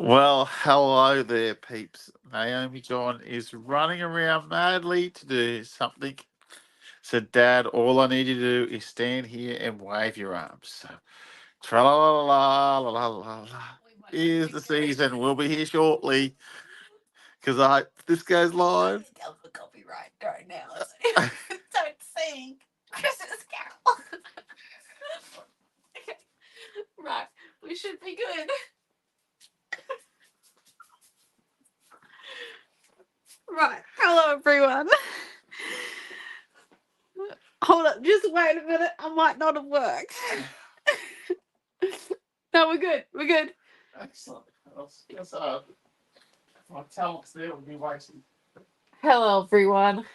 Well, hello there, peeps. Naomi-Jon is running around madly to do something. So, Dad, all I need you to do is stand here and wave your arms. So, tra la la la la la la la. Is the season. We'll be here shortly because this goes live. Go for copyright. Go now. Don't sing Christmas Carol. Right, we should be good. Right, hello everyone. Hold up, just wait a minute. I might not have worked. No, we're good. We're good. Excellent. My talents there would be wasted. Hello everyone.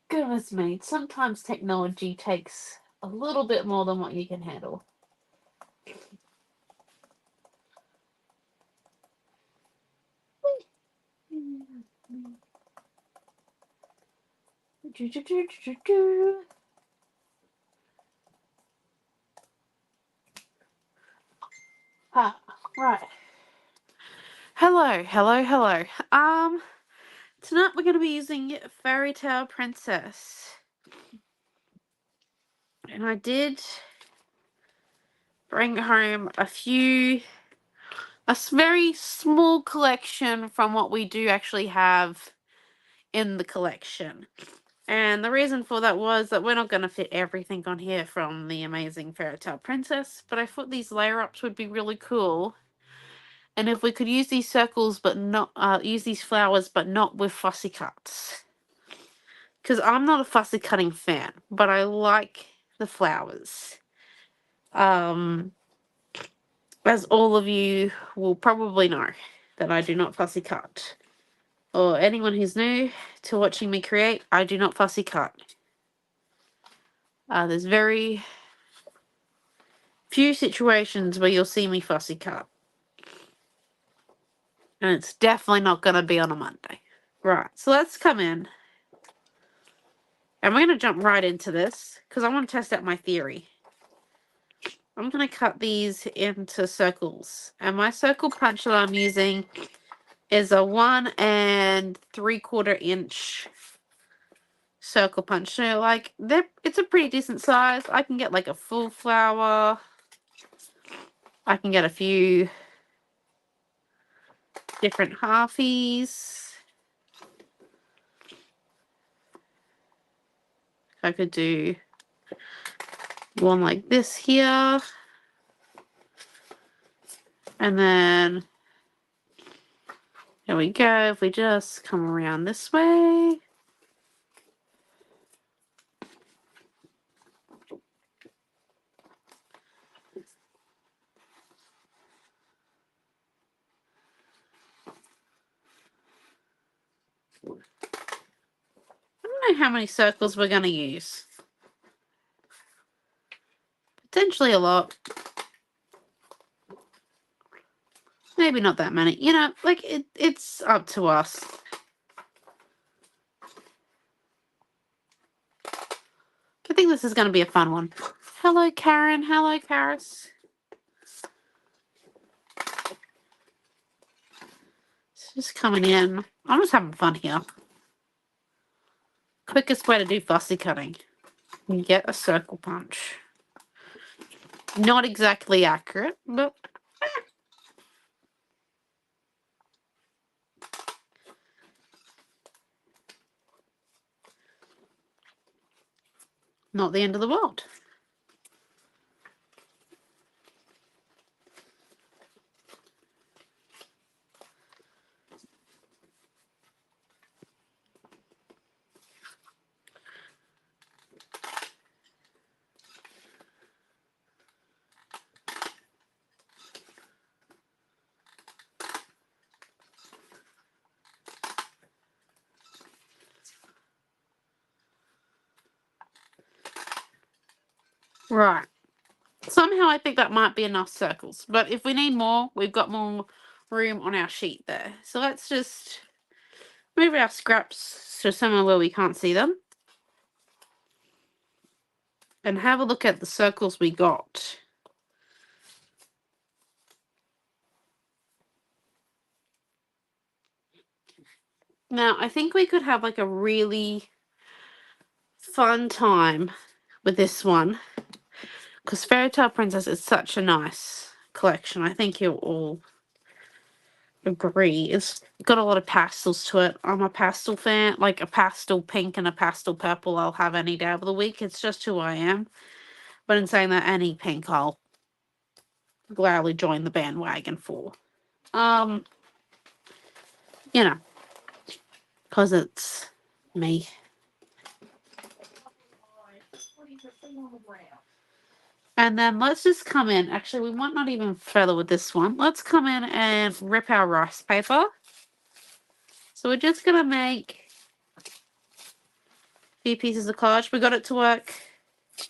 Goodness me, sometimes technology takes a little bit more than what you can handle. Right. Hello. Tonight we're going to be using Fairy Tale Princess. And I did bring home a very small collection from what we do actually have in the collection. And the reason for that was that we're not going to fit everything on here from the amazing Fairy Tale Princess, but I thought these layer ups would be really cool. And if we could use these circles but not use these flowers but not with fussy cuts. Because I'm not a fussy cutting fan, but I like the flowers. As all of you will probably know that I do not fussy cut. Or anyone who's new to watching me create, I do not fussy cut. There's very few situations where you'll see me fussy cut. And it's definitely not going to be on a Monday. Right, so let's come in. And we're going to jump right into this because I want to test out my theory. I'm going to cut these into circles. And my circle punch that I'm using is a 1 3/4 inch circle punch. So, like, it's a pretty decent size. I can get, like, a full flower. I can get a few different halfies. I could do one like this here. And then, there we go. If we just come around this way. I don't know how many circles we're going to use. Potentially a lot. Maybe not that many. You know, like, it's up to us. I think this is going to be a fun one. Hello, Karen. Hello, Karis. It's just coming in. I'm just having fun here. Quickest way to do fussy cutting. You get a circle punch. Not exactly accurate, but... not the end of the world. Right. Somehow I think that might be enough circles. But if we need more, we've got more room on our sheet there. So let's just move our scraps to somewhere where we can't see them. And have a look at the circles we got. Now, I think we could have like a really fun time with this one because Fairy Tale Princess is such a nice collection. I think you'll all agree. It's got a lot of pastels to it. I'm a pastel fan, like a pastel pink and a pastel purple I'll have any day of the week. It's just who I am. But in saying that, any pink I'll gladly join the bandwagon for. Um, you know, because it's me. And then let's just come in. Actually, we might not even further with this one. Let's come in and rip our rice paper. So we're just going to make a few pieces of collage. We got it to work.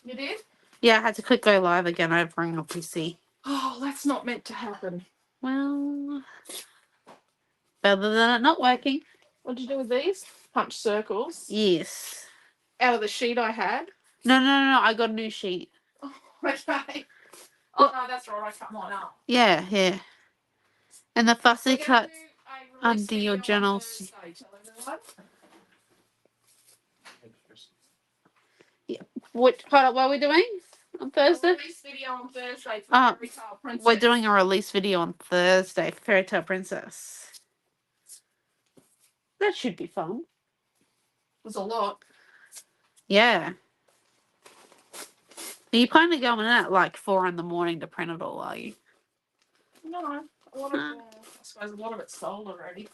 You did? Yeah, I had to click go live again over on your PC. Oh, that's not meant to happen. Well, better than it not working. What'd you do with these? Punch circles. Yes. Out of the sheet I had. No. I got a new sheet. Oh, okay. Oh, no, that's right. I cut mine up. Yeah. And the fussy We're gonna cut do a release under video your on journals. Thursday, tell everyone. What are we doing on Thursday? A release video on Thursday for Oh, Fairy Tale Princess. We're doing a release video on Thursday for Fairy Tale Princess. That should be fun. There's a lot. Yeah. Are you planning to go in at like 4 in the morning to print it all, are you? No, a lot of, I suppose a lot of it's sold already.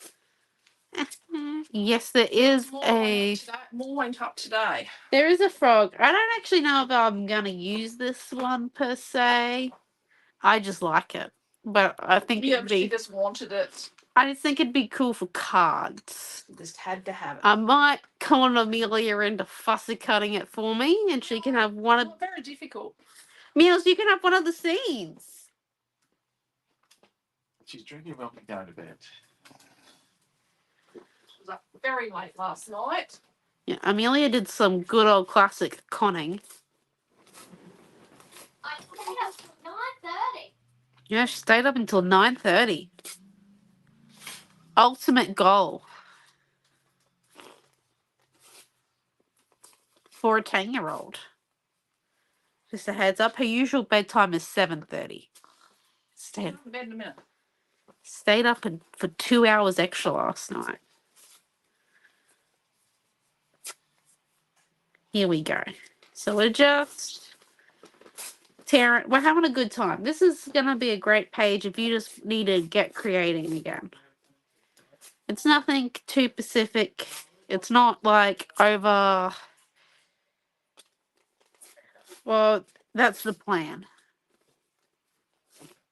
Yes, there is More went up today. There is a frog. I don't actually know if I'm going to use this one per se. I just like it. But I think Yeah, but she just wanted it. I just think it'd be cool for cards. She just had to have it. I might con Amelia into fussy cutting it for me, and she can have one of. Not very difficult. Meals, you can have one of the scenes. She's drinking milk and going to bed. She was up very late last night. Yeah, Amelia did some good old classic conning. I stayed up till 9:30. Yeah, she stayed up until 9:30. Ultimate goal for a 10-year-old. Just a heads up, her usual bedtime is 7:30. Stayed in bed in a minute. Stayed up for 2 hours extra last night. Here we go. So we're just tearing. We're having a good time. This is going to be a great page if you just need to get creating again. It's nothing too specific. It's not like over. Well, that's the plan.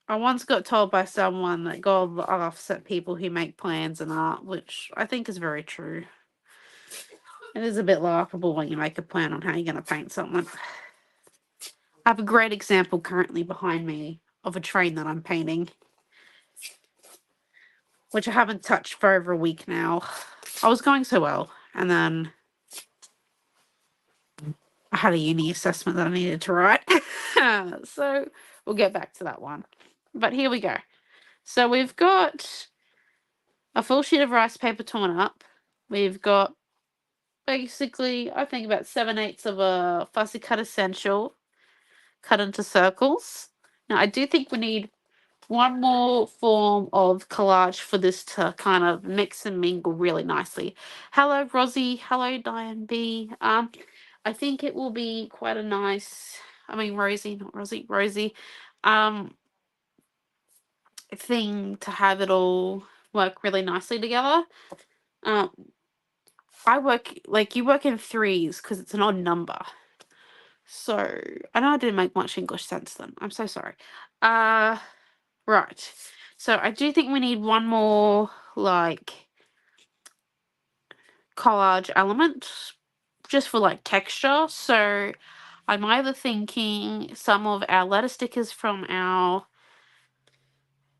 I once got told by someone that God laughs at people who make plans in art, which I think is very true. It is a bit laughable when you make a plan on how you're going to paint something. I have a great example currently behind me of a train that I'm painting, which I haven't touched for over a week now. I was going so well, and then I had a uni assessment that I needed to write. So we'll get back to that one. But here we go. So we've got a full sheet of rice paper torn up. We've got basically, I think about 7/8 of a fussy cut essential cut into circles. Now, I do think we need one more form of collage for this to kind of mix and mingle really nicely. Hello, Rosie. Hello, Diane B. I think it will be quite a nice, Rosie, not Rosie, Rosie, thing to have it all work really nicely together. I work, like, you work in threes because it's an odd number. So, I know I didn't make much English sense then. I'm so sorry. Right. So, I do think we need one more, like, collage element just for, like, texture. So, I'm either thinking some of our letter stickers from our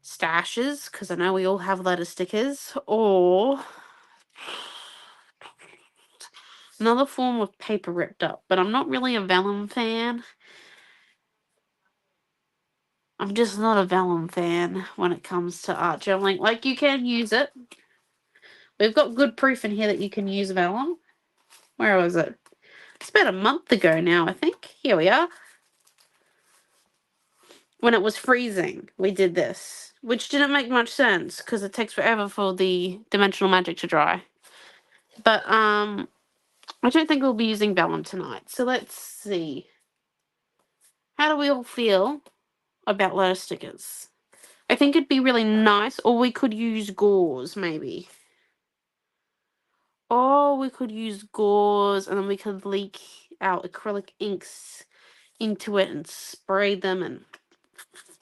stashes, because I know we all have letter stickers, or another form of paper ripped up. But I'm not really a vellum fan. I'm just not a vellum fan when it comes to art journaling. Like, you can use it We've got good proof in here that you can use vellum. Where was it? It's about a month ago now, I think. Here we are. When it was freezing, we did this, which didn't make much sense because it takes forever for the dimensional magic to dry. But I don't think we'll be using vellum tonight. So let's see. How do we all feel about letter stickers? I think it'd be really nice, or we could use gauze maybe. Or we could use gauze and then we could leak our acrylic inks into it and spray them and...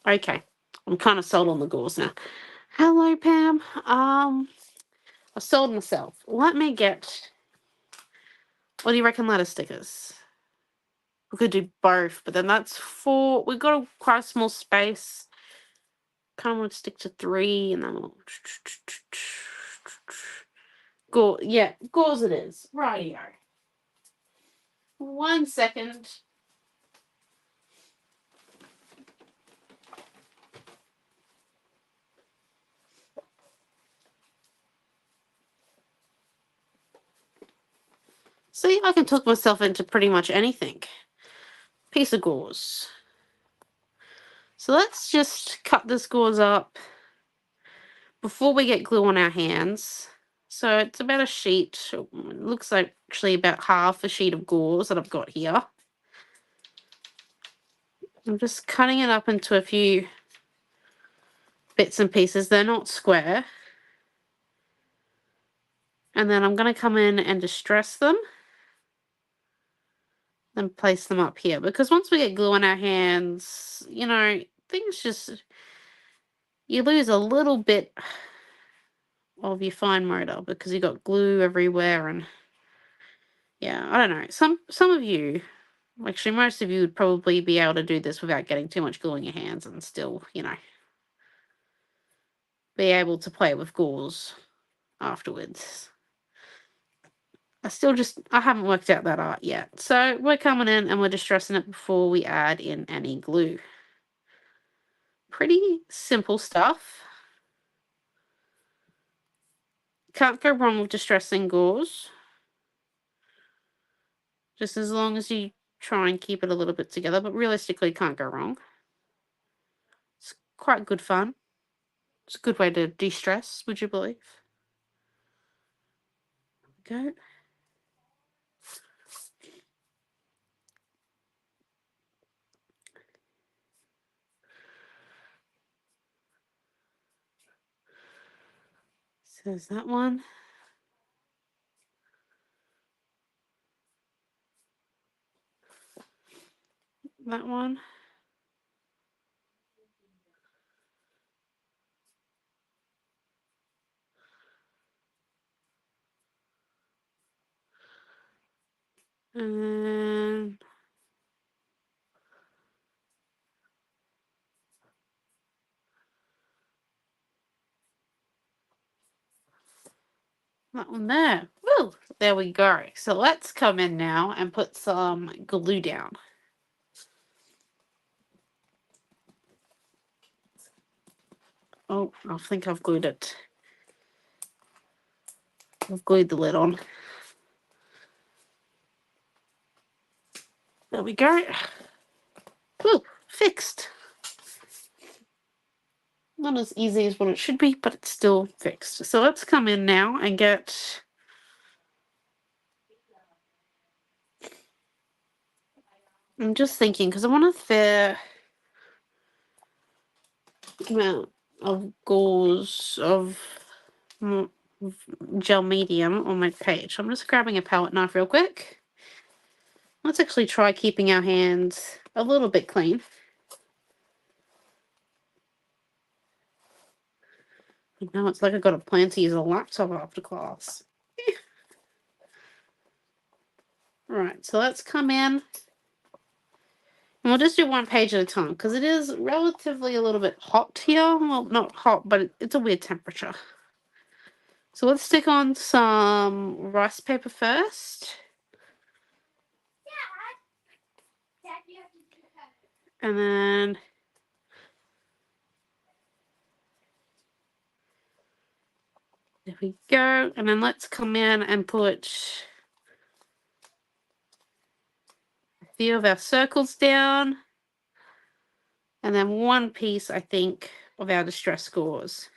Okay, I'm kind of sold on the gauze now. Hello, Pam. I sold myself. Let me get... What do you reckon, letter stickers? We could do both, but then that's 4. We've got quite a small space. Kind of want to stick to 3 and then we'll... Gauze, yeah, gauze it is. Rightio. 1 second. See, I can talk myself into pretty much anything. Piece of gauze. So let's just cut this gauze up before we get glue on our hands. So it's about a sheet. It looks like actually about half a sheet of gauze that I've got here. I'm just cutting it up into a few bits and pieces. They're not square. And then I'm going to come in and distress them. Then place them up here. Because once we get glue on our hands, you know, things just... You lose a little bit of your fine motor because you got glue everywhere. And yeah, I don't know. Some of you... Actually, most of you would probably be able to do this without getting too much glue in your hands and still, you know, be able to play with gauze afterwards. I haven't worked out that art yet. So we're coming in and we're distressing it before we add in any glue. Pretty simple stuff. Can't go wrong with distressing gauze. Just as long as you try and keep it a little bit together, but realistically can't go wrong. It's quite good fun. It's a good way to de-stress, would you believe? Go. So there's that one. That one. And that one there. Woo! There we go. So let's come in now and put some glue down. Oh, I think I've glued it. I've glued the lid on. There we go. Woo! Fixed. Not as easy as what it should be, but it's still fixed. So let's come in now and get... I'm just thinking, because I want a fair amount of gauze of gel medium on my page. I'm just grabbing a palette knife real quick. Let's actually try keeping our hands a little bit clean. Now it's like I've got a plan to use a laptop after class. Right, so let's come in. And we'll just do one page at a time because it is relatively a little bit hot here. Well, not hot, but it's a weird temperature. So let's stick on some rice paper first. Dad, you have to do that. And then There we go. And then let's come in and put a few of our circles down. And then one piece, I think, of our distress gauze.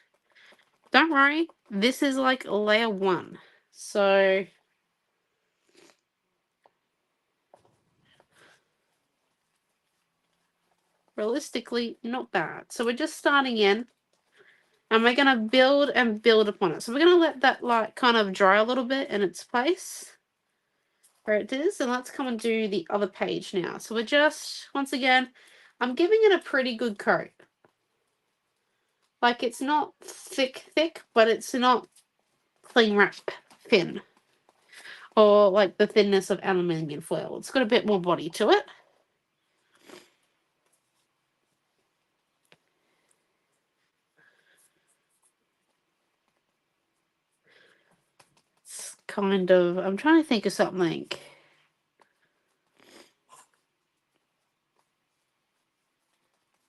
Don't worry, this is like layer 1. So realistically, not bad. So we're just starting in. And we're going to build and build upon it. So we're going to let that like kind of dry a little bit in its place where it is. And let's come and do the other page now. So we're just, once again, I'm giving it a pretty good coat. Like it's not thick, but it's not cling wrap thin. Or like the thinness of aluminium foil. It's got a bit more body to it. It's kind of, I'm trying to think of something.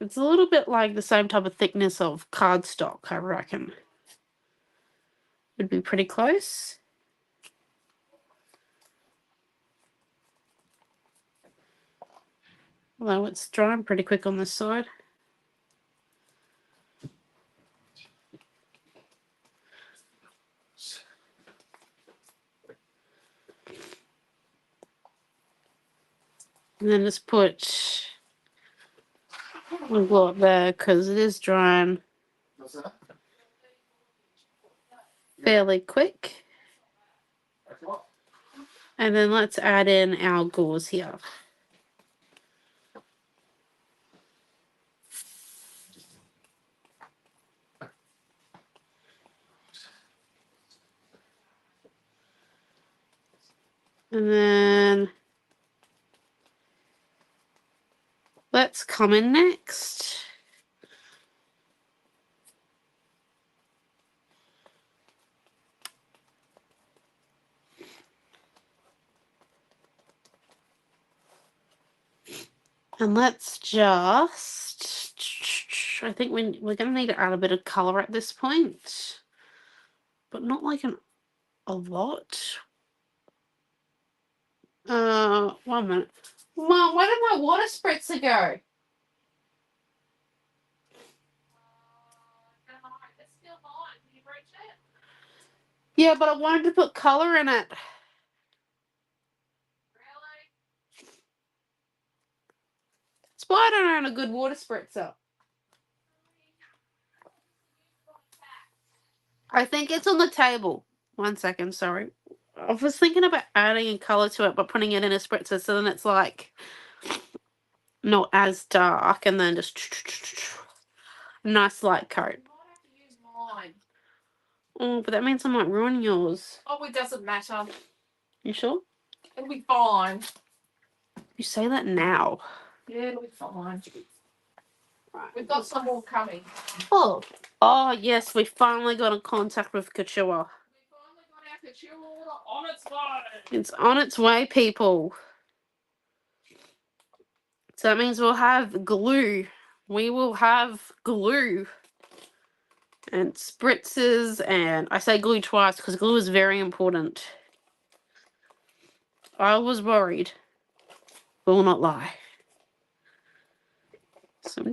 It's a little bit like the same type of thickness of cardstock, I reckon. Would be pretty close. Although it's drying pretty quick on this side. And then just put a glue up there because it is drying What's that? fairly quick. And then let's add in our gauze here. And then let's come in next. And let's just, I think we're going to need to add a bit of colour at this point. But not like a lot. 1 minute. Mom, where did my water spritzer go? It's still on. Can you reach it? Yeah, but I wanted to put colour in it. Really? That's why I don't own a good water spritzer. I think it's on the table. 1 second, sorry. I was thinking about adding colour to it, but putting it in a spritzer so then it's like not as dark and then just nice light coat. You might have to use mine. Oh, but that means I might ruin yours. Oh, it doesn't matter. You sure? It'll be fine. You say that now. Yeah, it'll be fine. Right. We've got some more coming. Oh, yes, we finally got in contact with Couture. We finally got our couture order on its way. It's on its way, people. So that means we'll have glue. We will have glue. And spritzers, and I say glue twice because glue is very important. I was worried. Will not lie. So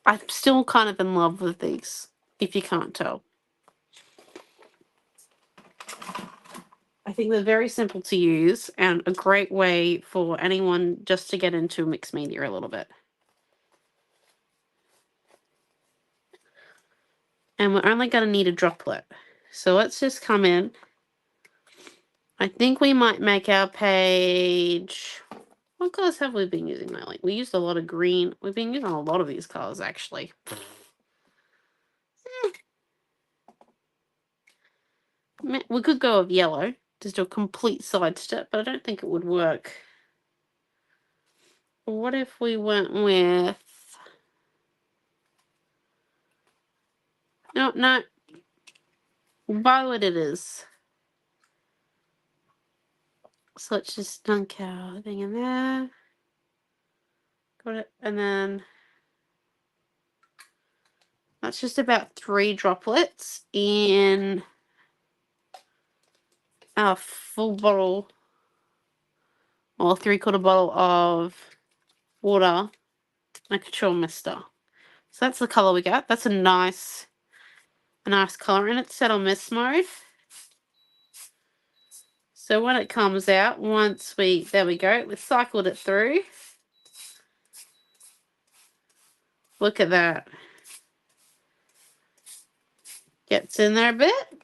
I'm still kind of in love with these, if you can't tell. I think they're very simple to use and a great way for anyone just to get into mixed media a little bit. And we're only going to need a droplet. So let's just come in. I think we might make our page... What colours have we been using lately? We used a lot of green. We've been using a lot of these colours, actually. We could go with yellow. Just do a complete sidestep, but I don't think it would work. What if we went with... No. Violet it is. So let's just dunk our thing in there. Got it. And then that's just about 3 droplets in a full bottle or 3/4 bottle of water, a control mister. So that's the colour we got. That's a nice colour, and it's set on mist mode. So when it comes out, there we go, we cycled it through. Look at that. Gets in there a bit.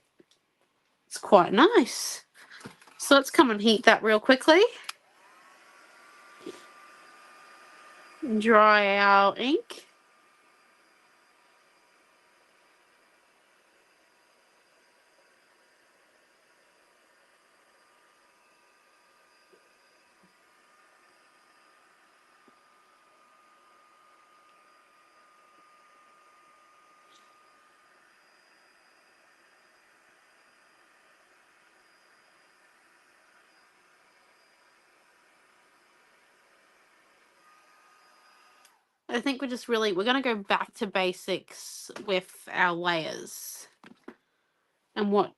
It's quite nice. So let's come and heat that real quickly. Dry our ink. I think we're going to go back to basics with our layers and what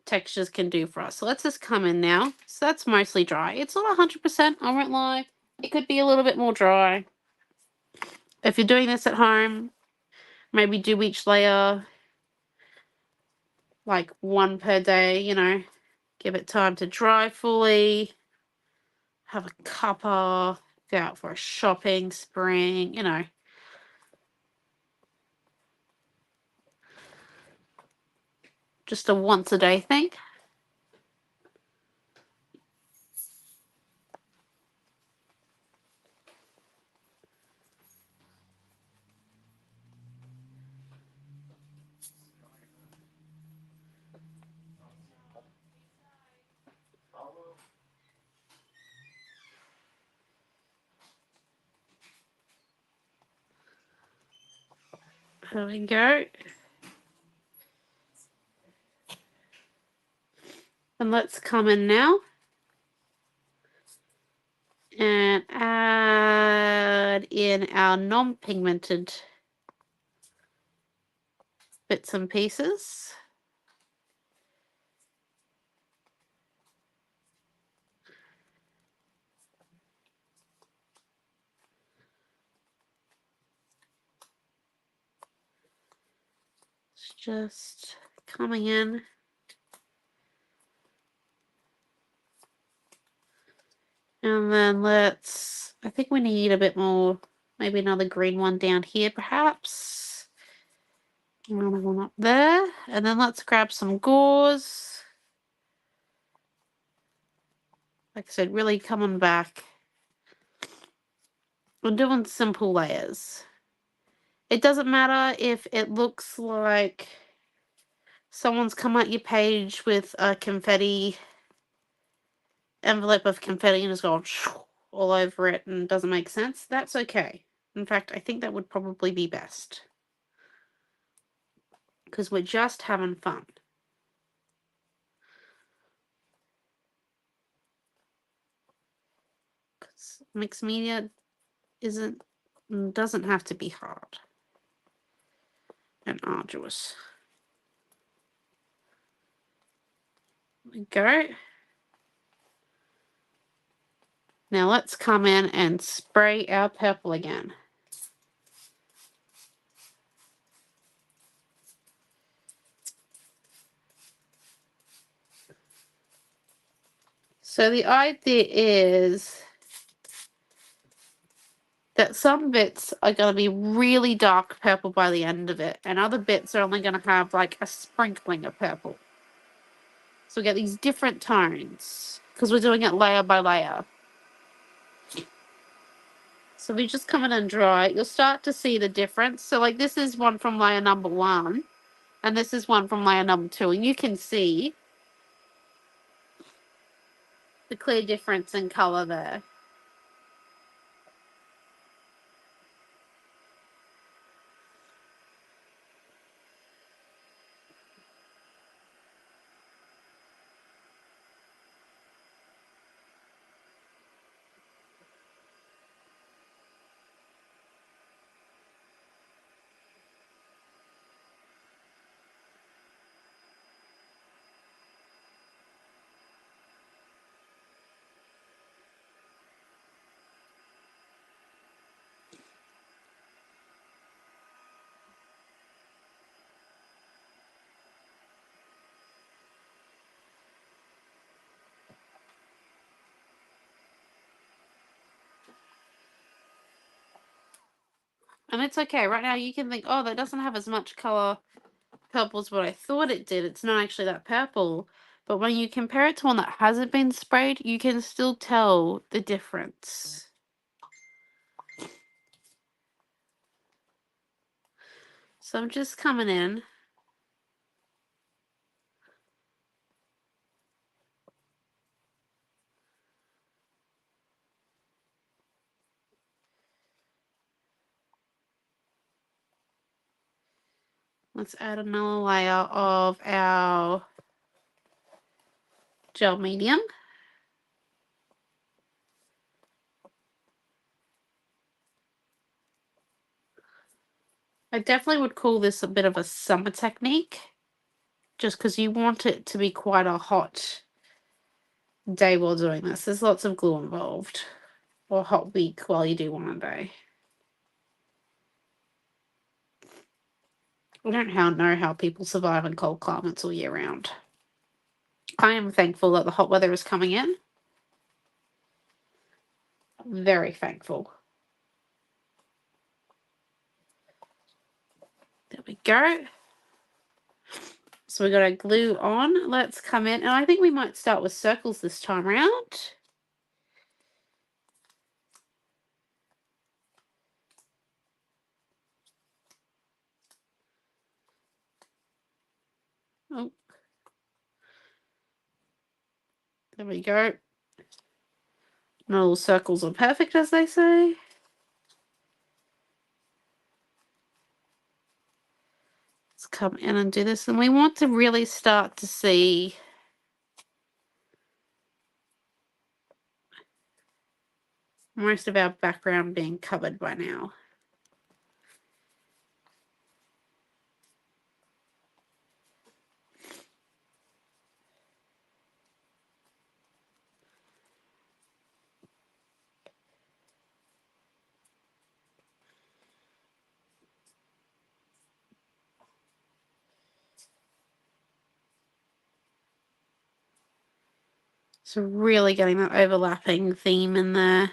textures can do for us. So let's just come in now. So that's mostly dry. It's not 100%, I won't lie. It could be a little bit more dry. If you're doing this at home, maybe do each layer like one per day, you know. Give it time to dry fully. Have a cuppa. Go out for a shopping spree, you know. Just a once a day thing. There we go. And let's come in now and add in our non-pigmented bits and pieces. It's just coming in. And then I think we need a bit more, maybe another green one down here perhaps. Another one up there. And then let's grab some gauze. Like I said, really coming back. We're doing simple layers. It doesn't matter if it looks like someone's come at your page with a confetti envelope of confetti and has gone all over it and doesn't make sense. That's okay. In fact, I think that would probably be best. Because we're just having fun. Because mixed media doesn't have to be hard and arduous. There we go. Now let's come in and spray our purple again. So the idea is that some bits are going to be really dark purple by the end of it, and other bits are only going to have like a sprinkling of purple. So we get these different tones because we're doing it layer by layer. So we just come in and dry, you'll start to see the difference. So like this is one from layer number 1, and this is one from layer number 2, and you can see the clear difference in color there. And it's okay. Right now you can think, oh, that doesn't have as much colour purple as what I thought it did. It's not actually that purple. But when you compare it to one that hasn't been sprayed, you can still tell the difference. So I'm just coming in. Let's add another layer of our gel medium. I definitely would call this a bit of a summer technique, just because you want it to be quite a hot day while doing this. There's lots of glue involved, or a hot week while you do one a day. I don't know how people survive in cold climates all year round. I am thankful that the hot weather is coming in. Very thankful. There we go. So we got our glue on. Let's come in. And I think we might start with circles this time around. Oh. There we go. Not all circles are perfect, as they say. Let's come in and do this. And we want to really start to see most of our background being covered by now. So really getting that overlapping theme in there.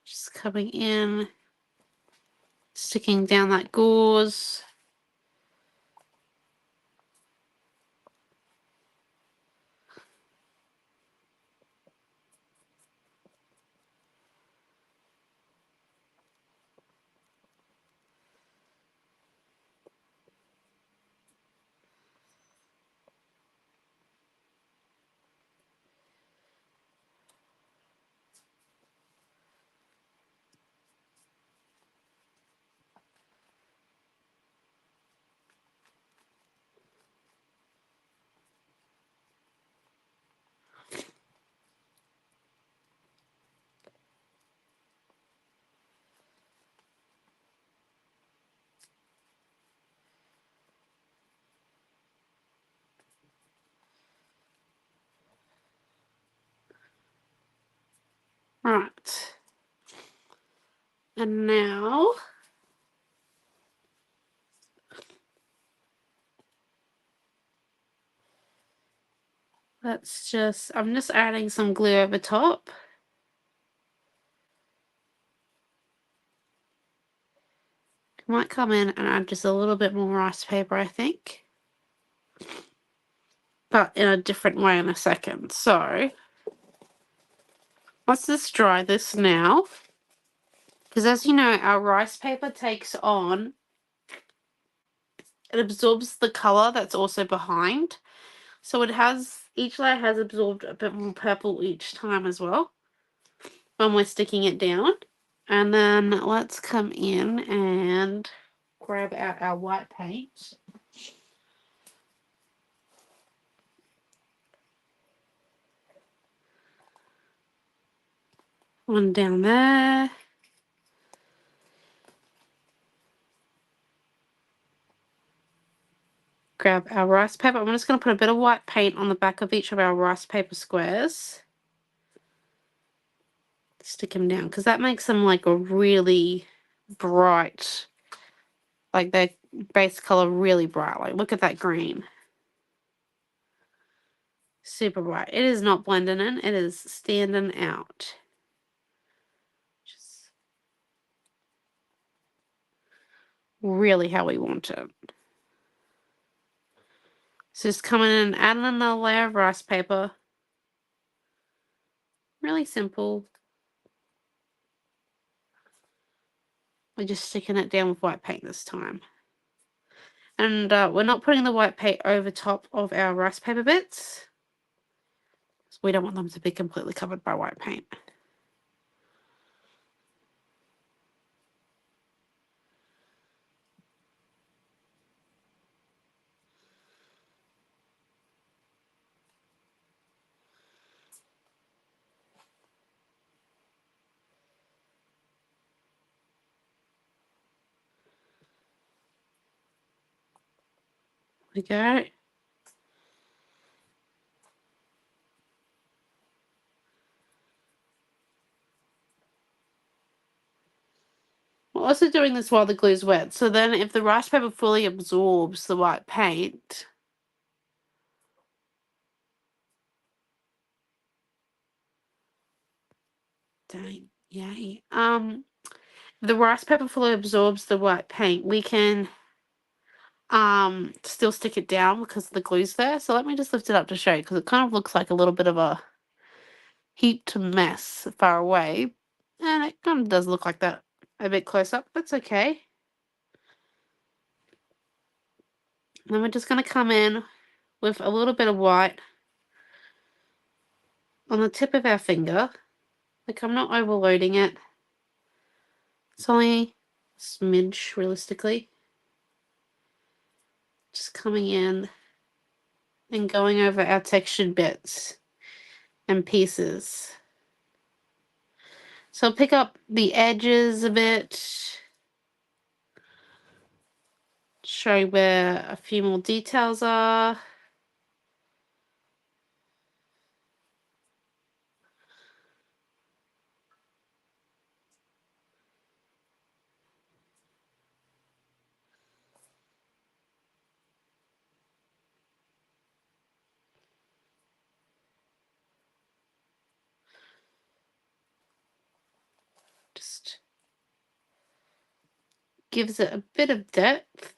Just coming in, sticking down that gauze. Right. And now let's just, I'm just adding some glue over top. Might come in and add just a little bit more rice paper, I think. But in a different way in a second. So let's just dry this now. Because as you know, our rice paper takes on, it absorbs the colour that's also behind. So it has, each layer has absorbed a bit more purple each time as well when we're sticking it down. And then let's come in and grab out our white paint. One down there. Grab our rice paper. I'm just going to put a bit of white paint on the back of each of our rice paper squares. Stick them down because that makes them like a really bright, like they're base color really bright. Like, look at that green. Super bright. It is not blending in. It is standing out. Just really how we want it. So just coming in and adding another layer of rice paper. Really simple. We're just sticking it down with white paint this time. And we're not putting the white paint over top of our rice paper bits. So we don't want them to be completely covered by white paint. We go. We're also doing this while the glue's wet. So then if the rice paper fully absorbs the white paint, dang, yay. The rice paper fully absorbs the white paint, we can still stick it down because the glue's there. So let me just lift it up to show you because it kind of looks like a little bit of a heaped mess far away. And it kind of does look like that a bit close up. That's okay. And then we're just going to come in with a little bit of white on the tip of our finger. Like, I'm not overloading it. It's only a smidge, realistically. Just coming in and going over our textured bits and pieces. So I'll pick up the edges a bit. Show where a few more details are. Just gives it a bit of depth.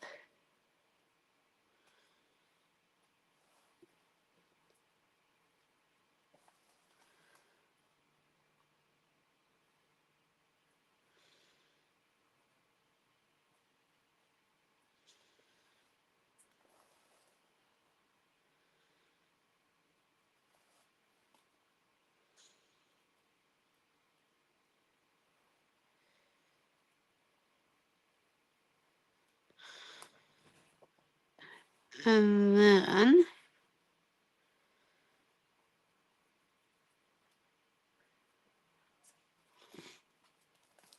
And then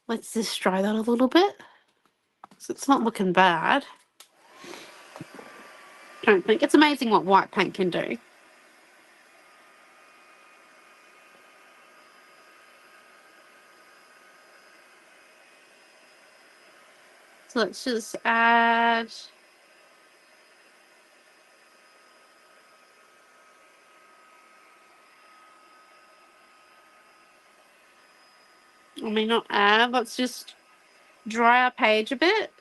let's just dry that a little bit. So it's not looking bad. Don't think it's amazing what white paint can do. So let's just add not add, let's just dry our page a bit.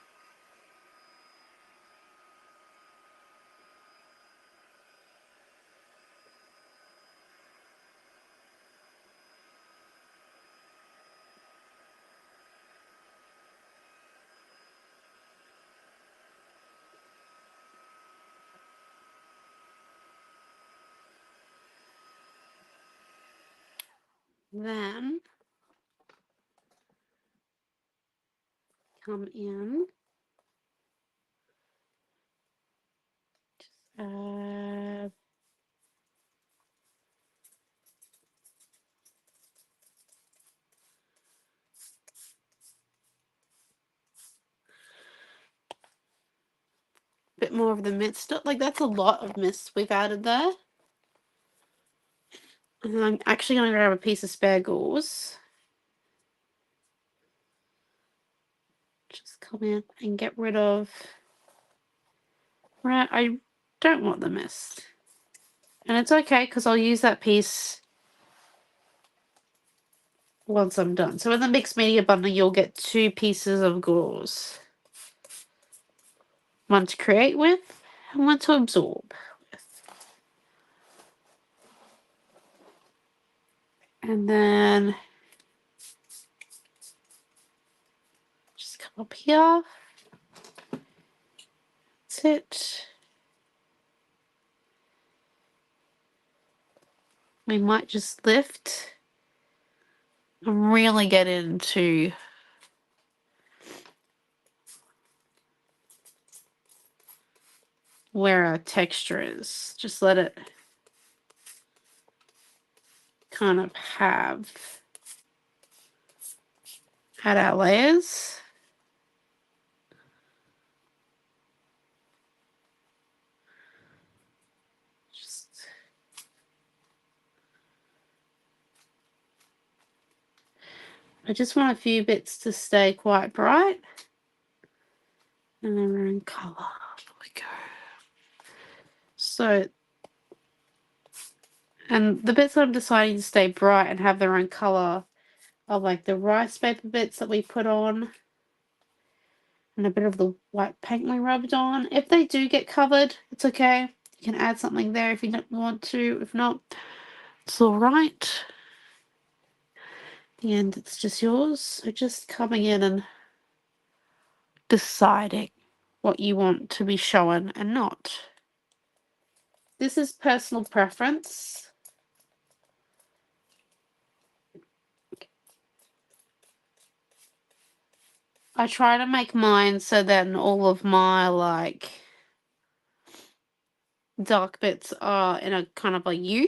Then come in, add a bit more of the mist. Like, that's a lot of mist we've added there. And I'm actually going to grab a piece of spare gauze. Just come in and get rid of Right, I don't want the mist. And it's okay because I'll use that piece once I'm done. So in the mixed media bundle, you'll get 2 pieces of gauze. One to create with and one to absorb with. And then just come up here. That's it. We might just lift and really get into where our texture is. Just let it kind of have at our layers. Just I just want a few bits to stay quite bright. And then we're in colour. There we go. So, and the bits that I'm deciding to stay bright and have their own colour are like the rice paper bits that we put on and a bit of the white paint we rubbed on. If they do get covered, it's okay. You can add something there if you don't want to. If not, it's alright. The end, it's just yours. So just coming in and deciding what you want to be shown and not. This is personal preference. I try to make mine so then all of my like dark bits are in a kind of a U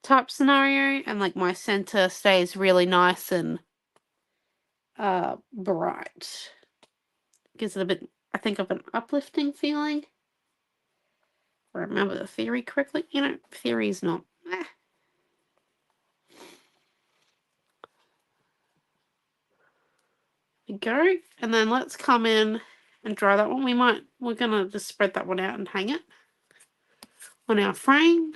type scenario, and like my center stays really nice and bright. Gives it a bit, I think, of an uplifting feeling. If I remember the theory correctly. You know, theory's not. There we go. And then let's come in and dry that one. We're gonna just spread that one out and hang it on our frame.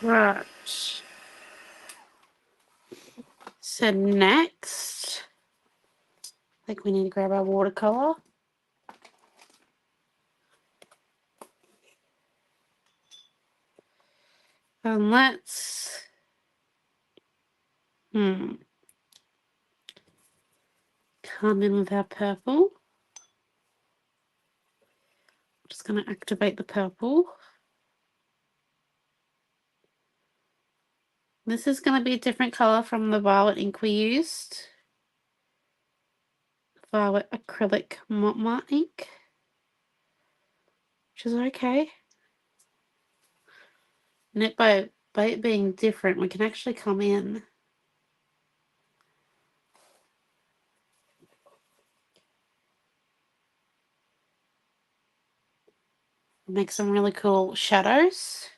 Right. So next, I think we need to grab our watercolor. And let's come in with our purple. I'm just going to activate the purple. This is going to be a different color from the violet ink we used. Violet acrylic Montmartre ink, which is okay. And by it being different, we can actually come in and make some really cool shadows.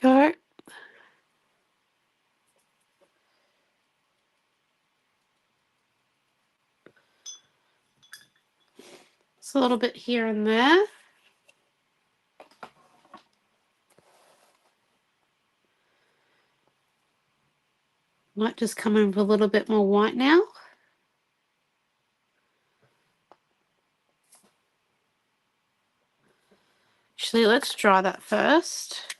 go. It's a little bit here and there. Might just come in with a little bit more white now. Actually, let's dry that first.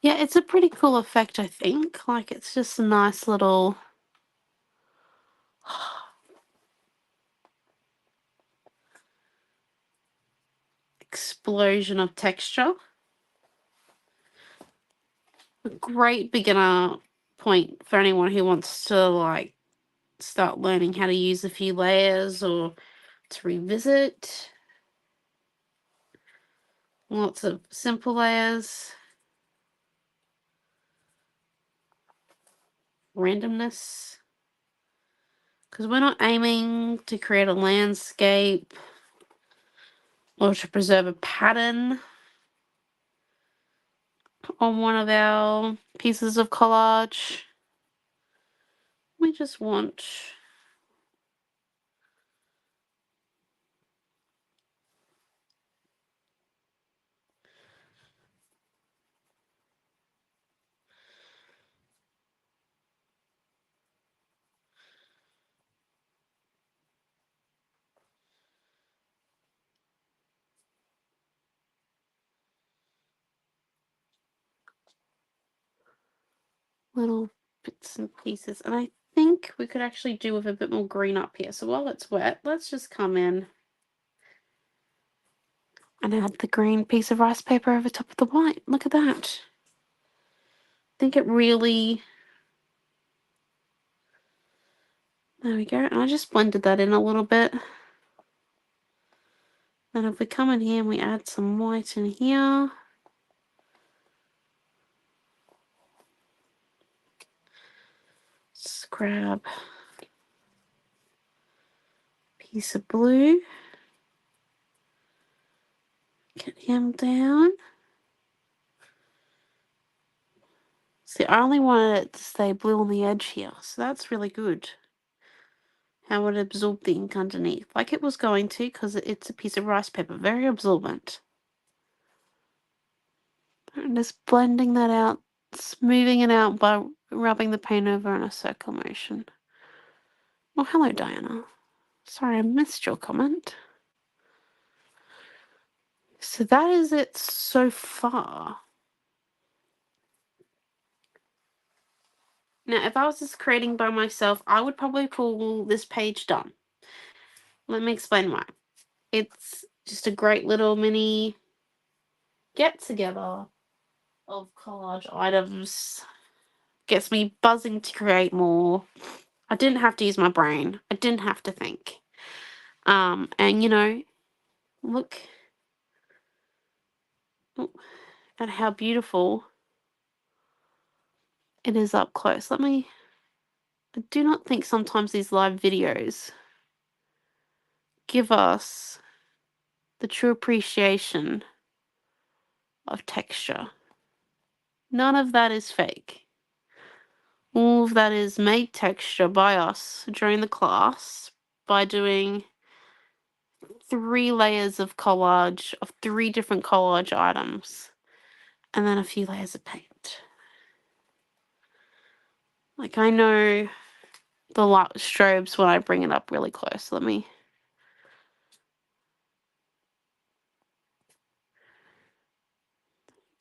Yeah, it's a pretty cool effect, I think. Like, it's just a nice little explosion of texture. A great beginner point for anyone who wants to, like, start learning how to use a few layers or to revisit. Lots of simple layers. Randomness. Because we're not aiming to create a landscape or to preserve a pattern on one of our pieces of collage. We just want little bits and pieces. And I think we could actually do with a bit more green up here. So while it's wet, let's just come in and add the green piece of rice paper over top of the white. Look at that. I think it really... There we go. And I just blended that in a little bit. Then if we come in here and we add some white in here. Let's grab a piece of blue. Get him down. See, I only wanted it to stay blue on the edge here, so that's really good. How it absorbed the ink underneath, like it was going to, because it's a piece of rice paper, very absorbent. And just blending that out, smoothing it out by rubbing the paint over in a circular motion. Oh, hello, Diana. Sorry, I missed your comment. So that is it so far. Now, if I was just creating by myself, I would probably call this page done. Let me explain why. It's just a great little mini get-together of collage items. Gets me buzzing to create more. I didn't have to use my brain. I didn't have to think. And you know, look at how beautiful it is up close. I do not think sometimes these live videos give us the true appreciation of texture. None of that is fake. All of that is made texture by us during the class by doing 3 layers of collage of 3 different collage items and then a few layers of paint. Like, I know the light strobes when I bring it up really close. Let me...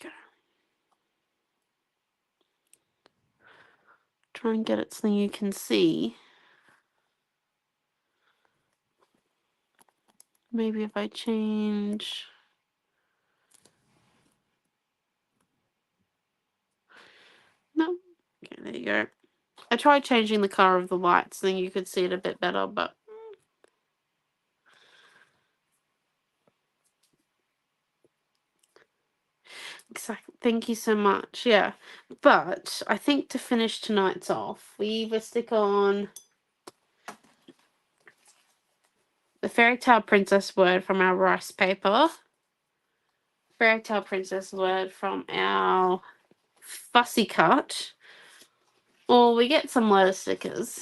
go. Try and get it so you can see. Maybe if I change. No. Okay, there you go. I tried changing the color of the lights, so then you could see it a bit better, but exactly. Thank you so much. Yeah. But I think to finish tonight's off, we either stick on the Fairy Tale Princess word from our rice paper, Fairy Tale Princess word from our fussy cut, or we get some letter stickers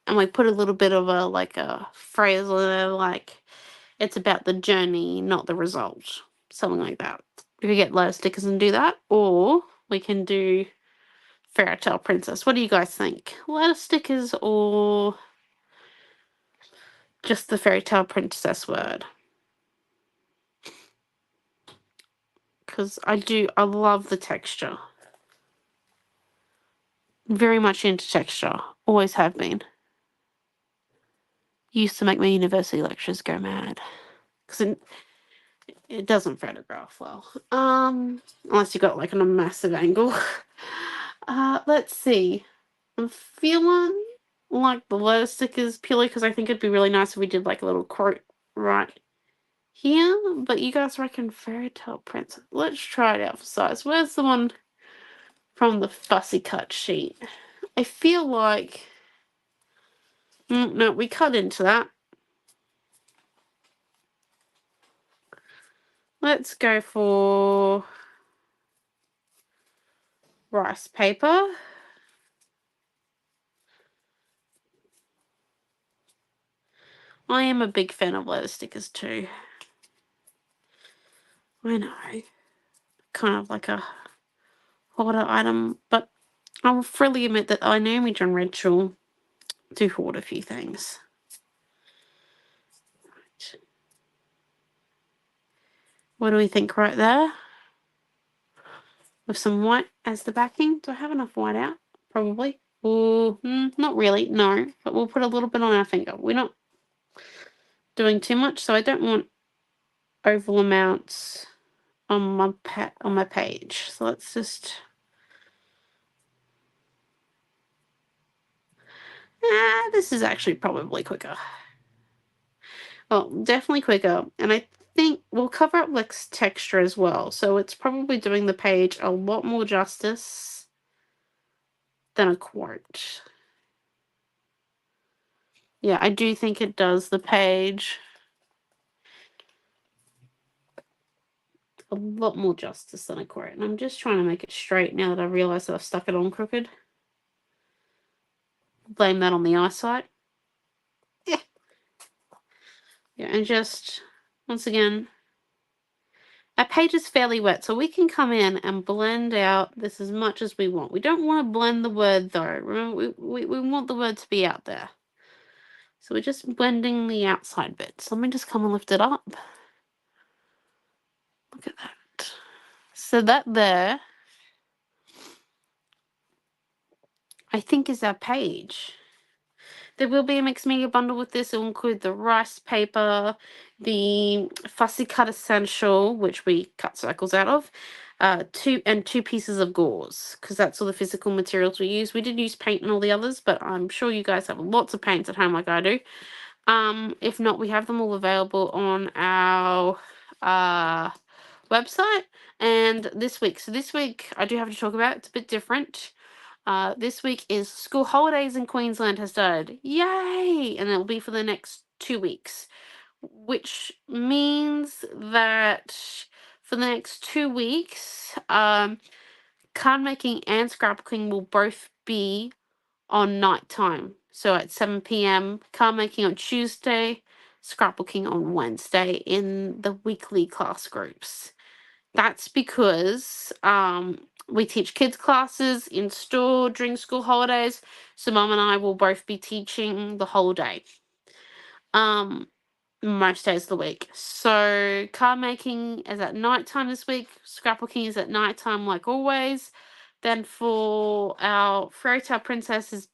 and we put a little bit of a phrase on there like it's about the journey, not the result. Something like that. We could get letter stickers and do that, or we can do Fairy Tale Princess. What do you guys think? Letter stickers or just the Fairy Tale Princess word? Because I love the texture. Very much into texture. Always have been. Used to make my university lectures go mad. Because it doesn't photograph well. Unless you got like on a massive angle. Let's see. I'm feeling like the letter stickers purely because I think it'd be really nice if we did like a little quote right here. But you guys reckon Fairy Tale Princess? Let's try it out for size. Where's the one from the fussy cut sheet? I feel like... no, we cut into that. Let's go for rice paper. I am a big fan of letter stickers too. I know. Kind of like a hoarder item, but I'll freely admit that I Naomi-Jon Redshaw do hoard a few things. Right. What do we think right there? With some white as the backing. Do I have enough white out? Probably. Ooh, not really, no. But we'll put a little bit on our finger. We're not doing too much, so I don't want oval amounts on my page. So let's just... this is actually probably quicker. Well, definitely quicker. And I think we'll cover up like texture as well. So it's probably doing the page a lot more justice than a quote. Yeah, I do think it does the page a lot more justice than a quote. And I'm just trying to make it straight now that I realise that I've stuck it on crooked. Blame that on the eyesight. Yeah. Yeah, and just, once again, our page is fairly wet, so we can come in and blend out this as much as we want. We don't want to blend the word, though. Remember, we want the word to be out there. So we're just blending the outside bits. Let me just come and lift it up. Look at that. So that there, I think, is our page. There will be a mixed media bundle with this. It will include the rice paper, the fussy cut essential, which we cut circles out of, two pieces of gauze, because that's all the physical materials we use. We did use paint and all the others, but I'm sure you guys have lots of paints at home like I do. If not, we have them all available on our website. And this week, I do have to talk about, it's a bit different. This week is school holidays in Queensland has started. Yay! And it'll be for the next 2 weeks, which means that for the next 2 weeks, card making and scrapbooking will both be on night time. So at 7 p.m, card making on Tuesday, scrapbooking on Wednesday in the weekly class groups. That's because we teach kids classes in store during school holidays, so Mum and I will both be teaching the whole day, most days of the week. So card making is at night time this week, scrapbooking is at night time like always. Then for our Fairy Tale Princesses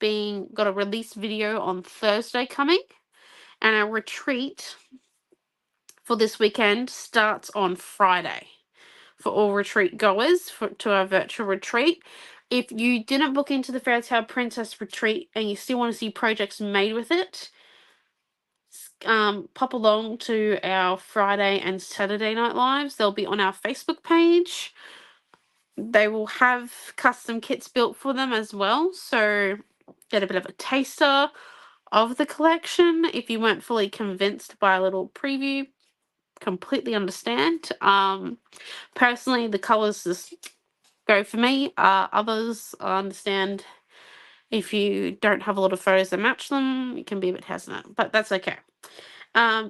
got a release video on Thursday coming. And our retreat for this weekend starts on Friday for all retreat goers to our virtual retreat. If you didn't book into the Fairy Tale Princess retreat and you still want to see projects made with it, pop along to our Friday and Saturday night lives. They'll be on our Facebook page. They will have custom kits built for them as well, so get a bit of a taster of the collection. If you weren't fully convinced by a little preview, completely understand. Personally, the colors just go for me. Others, I understand if you don't have a lot of photos that match them, it can be a bit hesitant, but that's okay.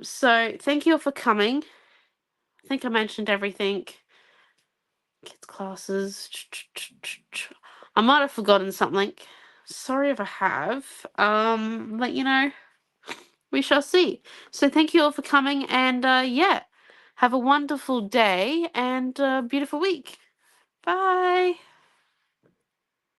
So thank you all for coming. I think I mentioned everything. Kids classes. I might have forgotten something. Sorry if I have. Let you know. We shall see. So thank you all for coming, and yeah, have a wonderful day and a beautiful week. Bye.